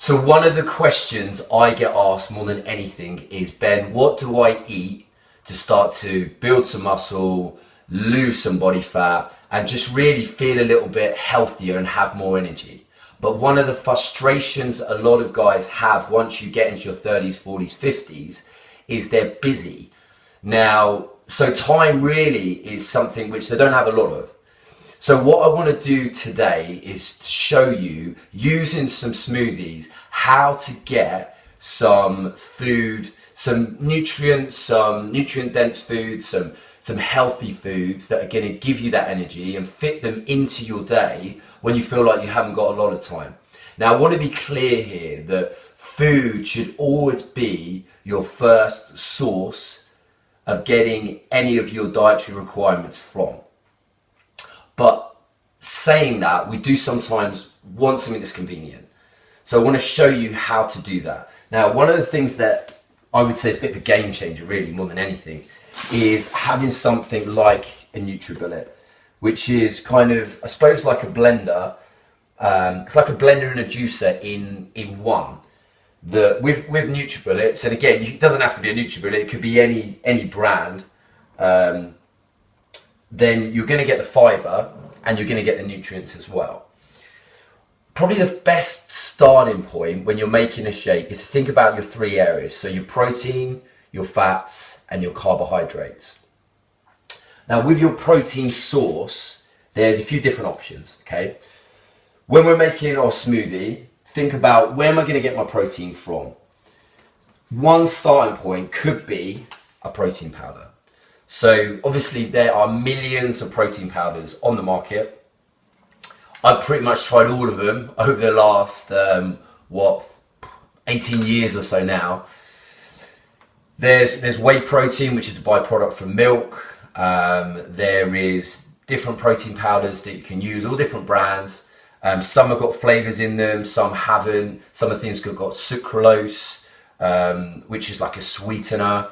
So one of the questions I get asked more than anything is, Ben, what do I eat to start to build some muscle, lose some body fat, and just really feel a little bit healthier and have more energy? But one of the frustrations a lot of guys have once you get into your 30s, 40s, 50s is they're busy. Now, so time really is something which they don't have a lot of. So what I want to do today is show you, using some smoothies, how to get some food, some nutrients, some nutrient-dense foods, some healthy foods that are going to give you that energy and fit them into your day when you feel like you haven't got a lot of time. Now, I want to be clear here that food should always be your first source of getting any of your dietary requirements from. But saying that, we do sometimes want something that's convenient. So I want to show you how to do that. Now, one of the things that I would say is a bit of a game changer, really, more than anything, is having something like a NutriBullet, which is kind of, I suppose, like a blender. It's like a blender and a juicer in one. With NutriBullets, and again, it doesn't have to be a NutriBullet, it could be any brand. Then you're going to get the fiber and you're going to get the nutrients as well. Probably the best starting point when you're making a shake is to think about your three areas. So your protein, your fats, and your carbohydrates. Now, with your protein source, there's a few different options, okay? When we're making our smoothie, think about, where am I going to get my protein from? One starting point could be a protein powder. So obviously there are millions of protein powders on the market. I've pretty much tried all of them over the last, 18 years or so now. There's whey protein, which is a byproduct from milk. There is different protein powders that you can use, all different brands. Some have got flavors in them, some haven't. Some of the things have got sucralose, which is like a sweetener.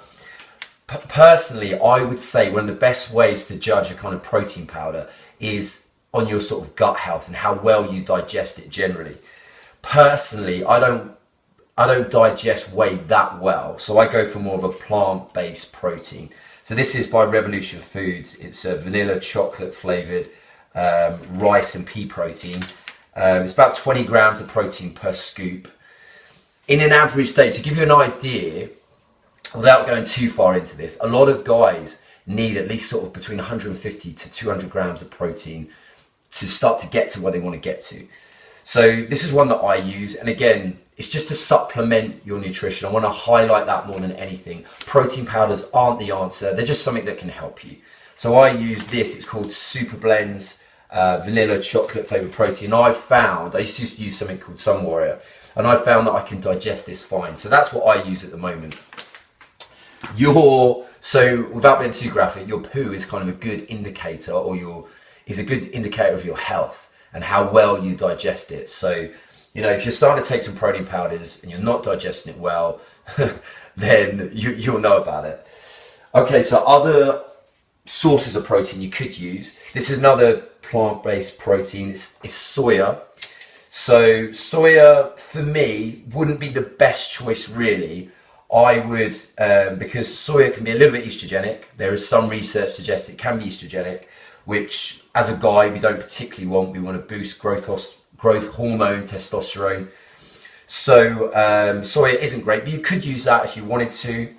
Personally, I would say one of the best ways to judge a kind of protein powder is on your sort of gut health and how well you digest it generally. Personally, I don't digest whey that well, so I go for more of a plant-based protein. So this is by Revolution Foods. It's a vanilla chocolate flavored rice and pea protein. It's about 20 grams of protein per scoop. In an average day, to give you an idea, without going too far into this, a lot of guys need at least sort of between 150 to 200 grams of protein to start to get to where they want to get to. So this is one that I use, and again, it's just to supplement your nutrition. I want to highlight that more than anything. Protein powders aren't the answer, they're just something that can help you. So I use this, it's called Super Blends vanilla chocolate flavored protein. I used to use something called Sun Warrior, and I found that I can digest this fine. So that's what I use at the moment. So without being too graphic, your poo is kind of a good indicator, is a good indicator of your health and how well you digest it. So, if you're starting to take some protein powders and you're not digesting it well, then you'll know about it. Okay, so other sources of protein you could use. This is another plant-based protein. It's soya. So soya, for me, wouldn't be the best choice really. I would, because soya can be a little bit estrogenic. There is some research suggests it can be estrogenic, which as a guy we don't particularly want. We want to boost growth hormone, testosterone. So soya isn't great, but you could use that if you wanted to.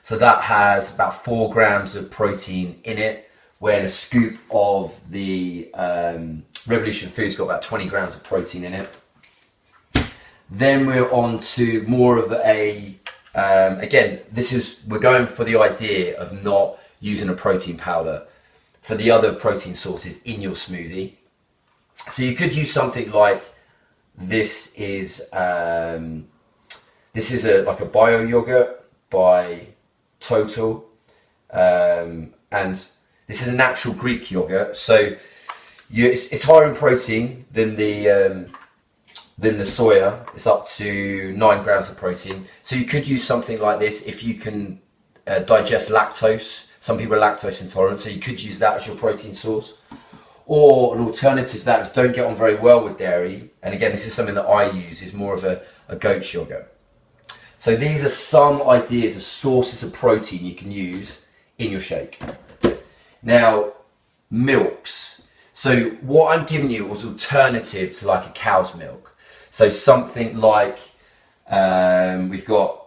So that has about 4 grams of protein in it, where a scoop of the Revolution Foods got about 20 grams of protein in it. Then we're on to more of again, we're going for the idea of not using a protein powder for the other protein sources in your smoothie. So you could use something like this is like a bio yogurt by Total, and this is a natural Greek yogurt. So it's higher in protein than the soya. It's up to 9 grams of protein. So you could use something like this if you can digest lactose. Some people are lactose intolerant, so you could use that as your protein source. Or an alternative to that, don't get on very well with dairy, and again, this is something that I use, is more of a goat's yogurt. So these are some ideas of sources of protein you can use in your shake. Now, milks. So what I'm giving you was alternative to like a cow's milk. So something like, we've got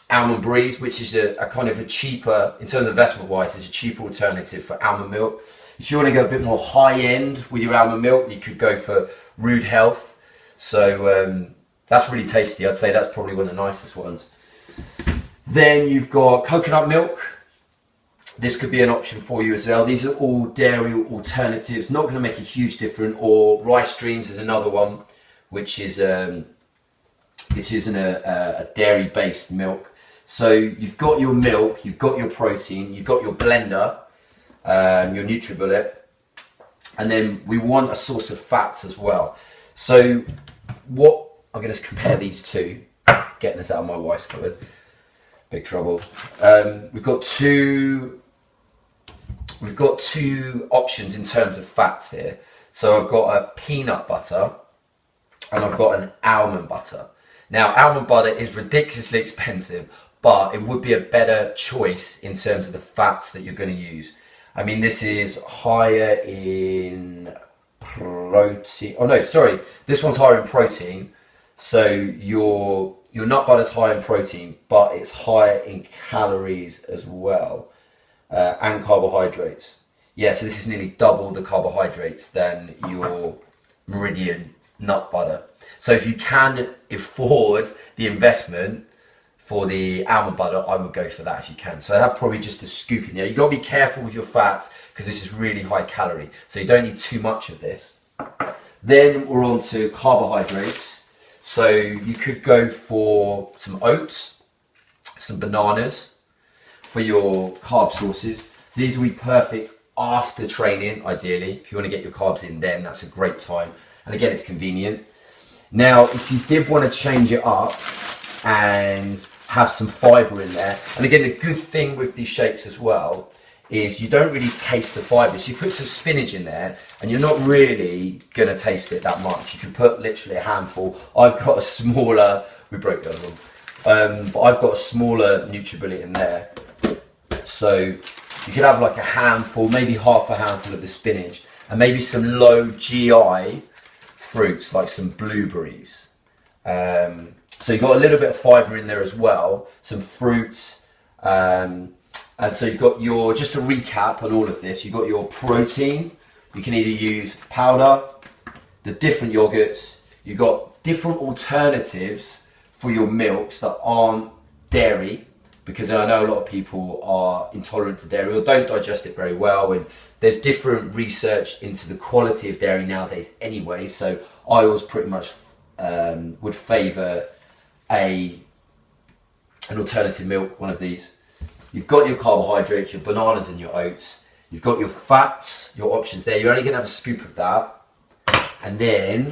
almond breeze, which is a kind of a cheaper, in terms of investment wise, is a cheaper alternative for almond milk. If you want to go a bit more high end with your almond milk, you could go for Rude Health. So that's really tasty. I'd say that's probably one of the nicest ones. Then you've got coconut milk. This could be an option for you as well. These are all dairy alternatives, not going to make a huge difference. Or rice dreams is another one, which is this isn't a dairy-based milk. So you've got your milk, you've got your protein, you've got your blender, your NutriBullet, and then we want a source of fats as well. So what I'm going to compare these two, getting this out of my wife's cupboard, big trouble. We've got two options in terms of fats here. So I've got a peanut butter and I've got an almond butter. Now, almond butter is ridiculously expensive, but it would be a better choice in terms of the fats that you're going to use. I mean, this is higher in protein. Oh no, sorry. This one's higher in protein. So your nut butter is high in protein, but it's higher in calories as well, and carbohydrates. Yeah, so this is nearly double the carbohydrates than your Meridian nut butter. So if you can afford the investment for the almond butter, I would go for that if you can. So have probably just a scoop in there. You've got to be careful with your fats because this is really high calorie. So you don't need too much of this. Then we're on to carbohydrates. So you could go for some oats, some bananas for your carb sources. So these will be perfect after training, ideally. If you want to get your carbs in then, that's a great time. And again, it's convenient. Now, if you did want to change it up and have some fibre in there, and again, the good thing with these shakes as well is you don't really taste the fibre. So you put some spinach in there and you're not really going to taste it that much. You can put literally a handful. I've got a smaller, we broke the other one, but I've got a smaller NutriBullet in there. So you could have like a handful, maybe half a handful of the spinach, and maybe some low GI fruits like some blueberries. So you've got a little bit of fibre in there as well, some fruits, and so you've got your, just to recap on all of this, you've got your protein. You can either use powder, the different yogurts, you've got different alternatives for your milks that aren't dairy, because I know a lot of people are intolerant to dairy or don't digest it very well, and there's different research into the quality of dairy nowadays anyway, so I always pretty much would favour an alternative milk, one of these. You've got your carbohydrates, your bananas and your oats. You've got your fats, your options there. You're only going to have a scoop of that. And then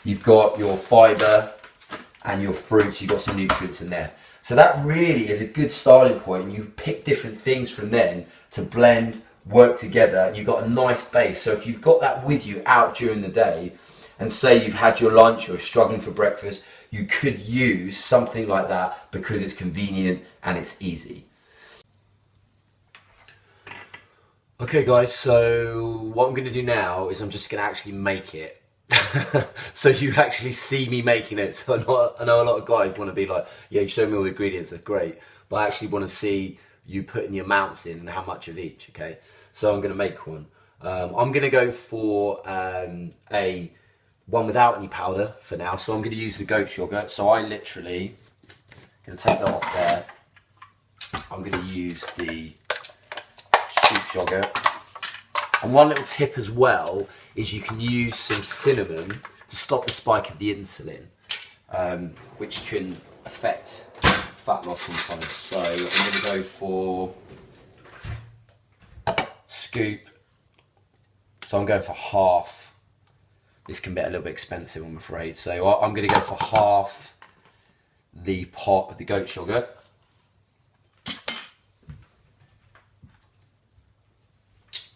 you've got your fibre and your fruits. You've got some nutrients in there. So that really is a good starting point. And you pick different things from then to blend, work together. And you've got a nice base. So if you've got that with you out during the day, and say you've had your lunch or struggling for breakfast, you could use something like that because it's convenient and it's easy. Okay guys, so what I'm going to do now is I'm just going to actually make it. So you actually see me making it. So I know a lot of guys want to be like, yeah, you show me all the ingredients, they're great. But I actually want to see you putting the amounts in and how much of each, okay? So I'm going to make one. I'm going to go for a one without any powder for now. So I'm going to use the goat's yogurt. So I literally going to take that off there. I'm going to use the sheep's yogurt. And one little tip as well is you can use some cinnamon to stop the spike of the insulin, which can affect fat loss sometimes. So I'm going to go for scoop. So I'm going for half. This can be a little bit expensive, I'm afraid. So I'm going to go for half the pot of the goat's yogurt.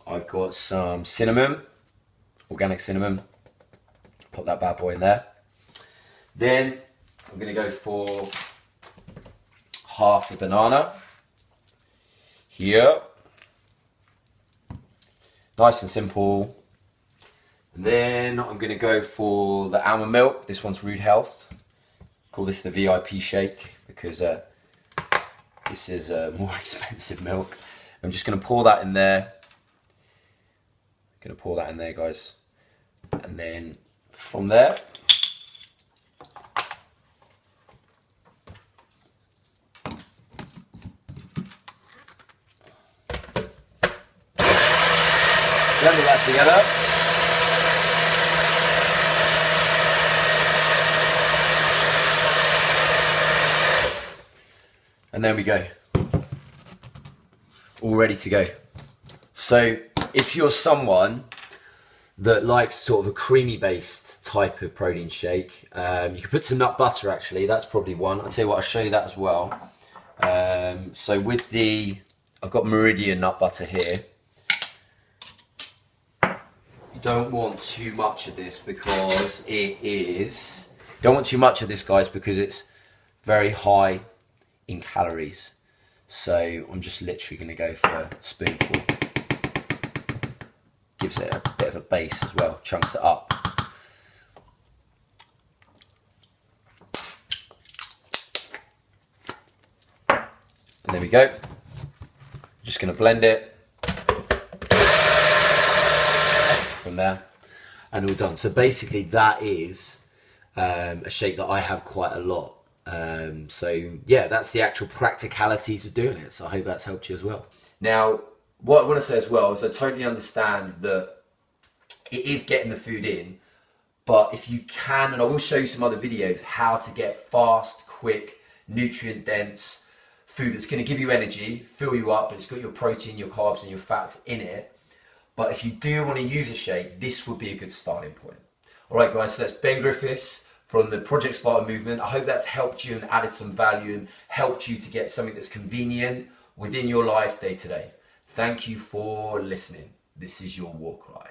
I've got some cinnamon, organic cinnamon. Put that bad boy in there. Then I'm going to go for half a banana. Here. Nice and simple. And then I'm going to go for the almond milk. This one's Rude Health. Call this the VIP shake because this is more expensive milk. I'm just going to pour that in there. I'm going to pour that in there, guys. And then from there, blend all that together. And there we go. All ready to go. So if you're someone that likes sort of a creamy based type of protein shake, you can put some nut butter actually, that's probably one. I'll tell you what, I'll show you that as well. So with I've got Meridian nut butter here. You don't want too much of this because you don't want too much of this, guys, because it's very high in calories. So I'm just literally going to go for a spoonful. Gives it a bit of a base as well, chunks it up. And there we go. Just going to blend it from there, and all done. So basically that is a shake that I have quite a lot. So yeah, that's the actual practicalities of doing it. So I hope that's helped you as well. Now, what I want to say as well is I totally understand that it is getting the food in, but if you can, and I will show you some other videos, how to get fast, quick, nutrient dense food that's going to give you energy, fill you up, and it's got your protein, your carbs and your fats in it. But if you do want to use a shake, this would be a good starting point. All right, guys, so that's Ben Griffiths from the Project Spartan movement. I hope that's helped you and added some value and helped you to get something that's convenient within your life day to day. Thank you for listening. This is your war cry.